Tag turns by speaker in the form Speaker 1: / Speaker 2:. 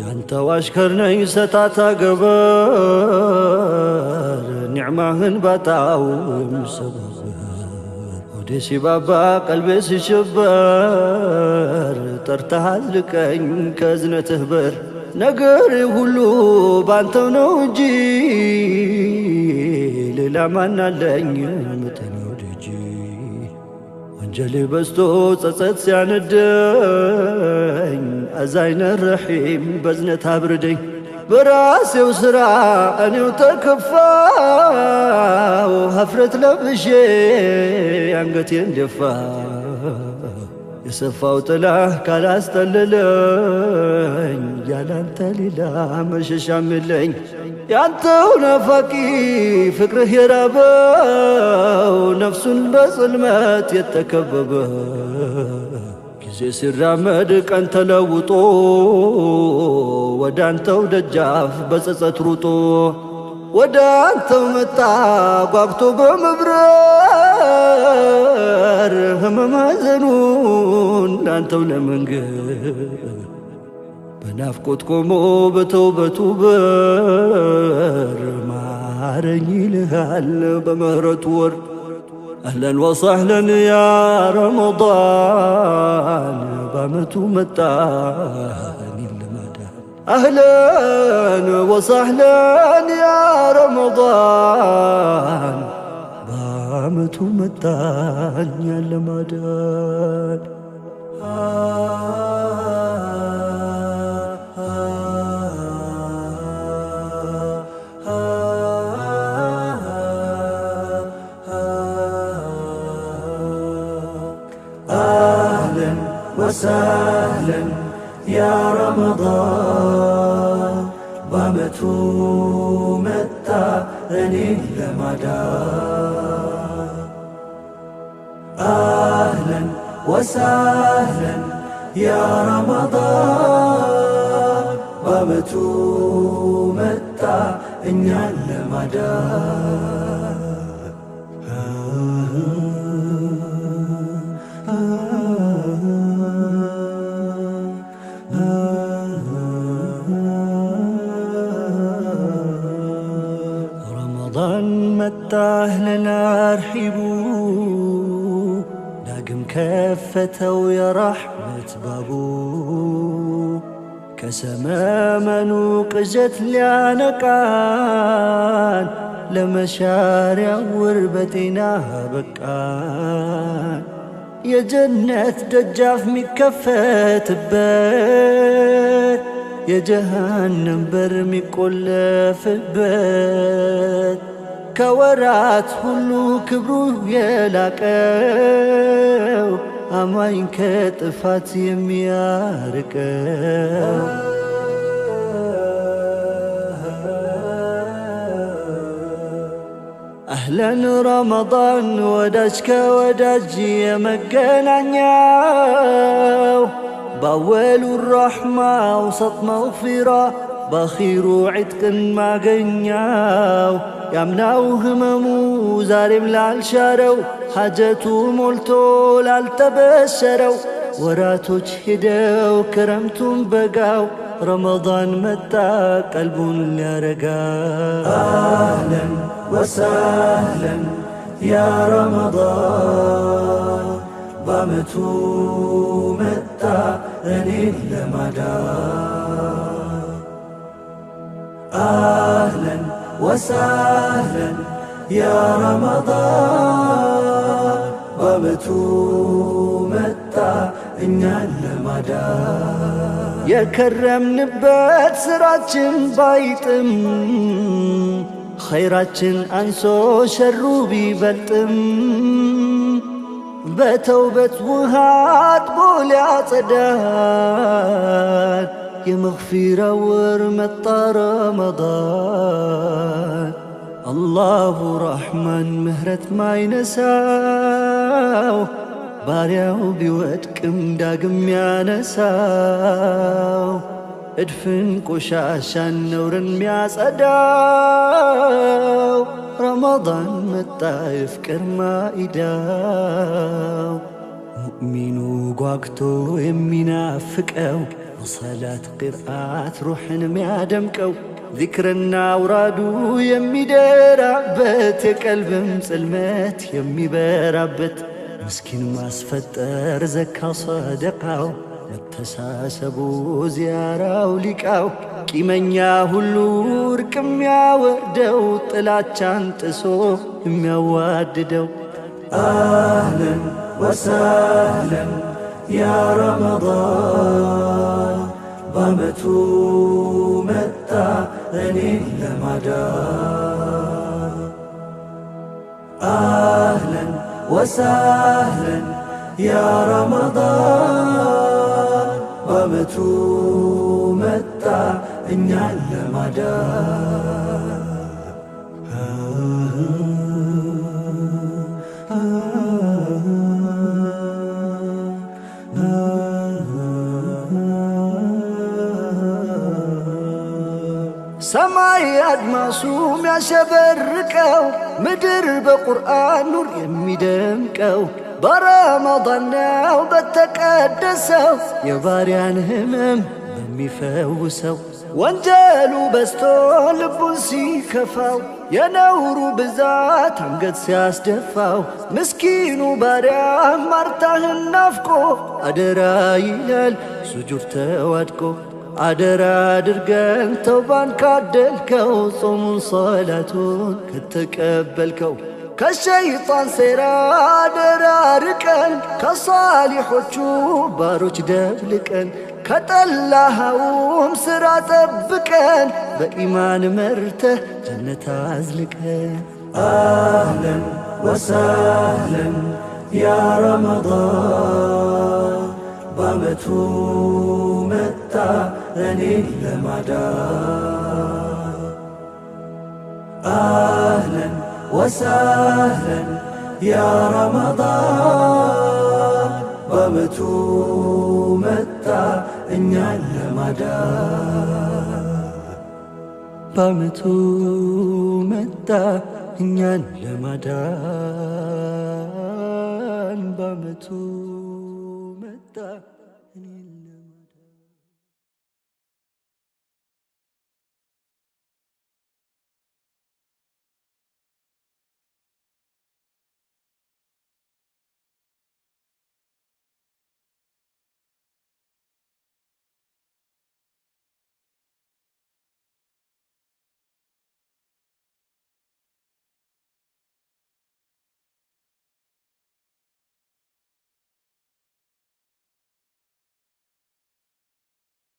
Speaker 1: ያንተው አሽከር ነኝ ሰጣታ ገበር ኒዕማህን ባጣው የምሰበር ወደ ሲባባ ቀልቤ ሲሸበር ጠርተሃል ልቀኝ ከእዝነትህ በር ነገር ሁሉ ባንተው ነው እንጂ ሌላ ማናለኝ ምተነው ደጅ ወንጀሌ በዝቶ ጸጸት ሲያነደኝ አዛይነ ረሒም በዝነት አብርደኝ በራሴው ሥራ እኔው ተከፋው ሀፍረት ለብሼ አንገቴን ደፋ የሰፋው ጥላህ ካላስጠለለኝ ያላንተ ሌላ መሸሻም የለኝ ያንተው ናፋቂ ፍቅርህ የራበው ነፍሱን በጽልመት የተከበበ ጊዜ ሲራመድ ቀን ተለውጦ ወደ አንተው ደጃፍ በጸጸት ሩጦ ወደ አንተው መጣ ጓግቶ በመብረር ህመም ሐዘኑን ላንተው ለመንገር በናፍቆት ቆሞ በተውበቱ በር ማረኝ ይልሃል በምህረቱ ወር أهلا وسهلا يا رمضان بامتو متاني المدى أهلا وسهلا يا رمضان بامتو متاني المدى وسهلا يا رمضان بامتو متى غني لمدى أهلا وسهلا يا رمضان بامتو متى إنيا لمدى መጣህ ለናርሒቡ ዳግም ከፈተው የራሕመት ባቡ ከሰመመኑ ቅዠት ሊያነቃን ለመሻሪያው ውር በጤና በቃን የጀነት ደጃፍ ሚከፈትበት የጀሃነም በር ሚቆለፍበት ከወራት ሁሉ ክብሩ የላቀው አማኝ ከጥፋት የሚያርቀው አህለን ረመዳን ወዳጅ ከወዳጅ የመገናኛው ባወሉ ረሕማ ውሰጥ መግፊራ በኺሩ ዒትቅን ማገኛው ያምናው ህመሙ ዛሬም ላልሻረው ሐጀቱ ሞልቶ ላልተበሸረው ወራቶች ሄደው ክረምቱን በጋው ረመዳን መጣ ቀልቡን ሊያረጋ አህለን ወሰህለን ያ ረመዳን በአመቱ መጣ እኔን ለማዳን أهلا وسهلا يا رمضان بامتو متى إنيا لمدان የከረምንበት ስራችን ባይጥም ኸይራችን አንሶ ሸሩ ቢበልጥም በተውበት ውሃ አጥቦ ሊያጸዳን የመግፊራ ወር መጣ ረመዳን አላሁ ረሕማን ምህረት ማይነሳው ባሪያው ቢወድቅም ዳግም ያነሳው እድፍን ቆሻሻን ነውርን ሚያጸዳው ረመዳን መጣ የፍቅር ማኢዳው ሙእሚኑ ጓግቶ የሚናፍቀው በሰላት ቅርአት ሩሕን የሚያደምቀው ዚክርና አውራዱ የሚደራበት የቀልብም ጽልመት የሚበራበት ምስኪን ማስፈጠር ዘካ ሰደቃው መተሳሰቡ ዚያራው ሊቃው ቂመኛ ሁሉ እርቅ የሚያወርደው ጥላቻን ጥሶ የሚያዋድደው አህለን ወሰህለን ያ ረመዳን በአመቱ መጣ እኔን ለማዳን አህለን ወሰህለን ያ ረመዳን በአመቱ መጣ እኛን ለማዳን ሰማይ አድማሱ የሚያሸበርቀው ምድር በቁርአን ኑር የሚደምቀው በረመዳን ነው በተቀደሰው የባሪያን ህመም በሚፈውሰው ወንጀሉ በዝቶ ልቡን ሲከፋው የነውሩ ብዛት አንገት ሲያስደፋው ምስኪኑ ባሪያ ማርታህን ናፍቆ አደራ ይላል ሱጁድ ተዋድቆ አደራ አድርገን ተውባን ካደልከው ጾሙን ሰላቱን ከተቀበልከው ከሸይጣን ሴራ አደራ ርቀን ከሳሊሖቹ ባሮች ደብልቀን ከጠላኸውም ስራ ጠብቀን በኢማን መርተህ ጀነት አዝልቀን አህለን ወሰህለን ያ ረመዳን በአመቱ መጣ እኔን ለማዳን አህለን ወሰህለን ያ ረመዳን በአመቱ መጣ እኛን ለማዳን በአመቱ መጣ እኛን ለማዳን በአመቱ መጣ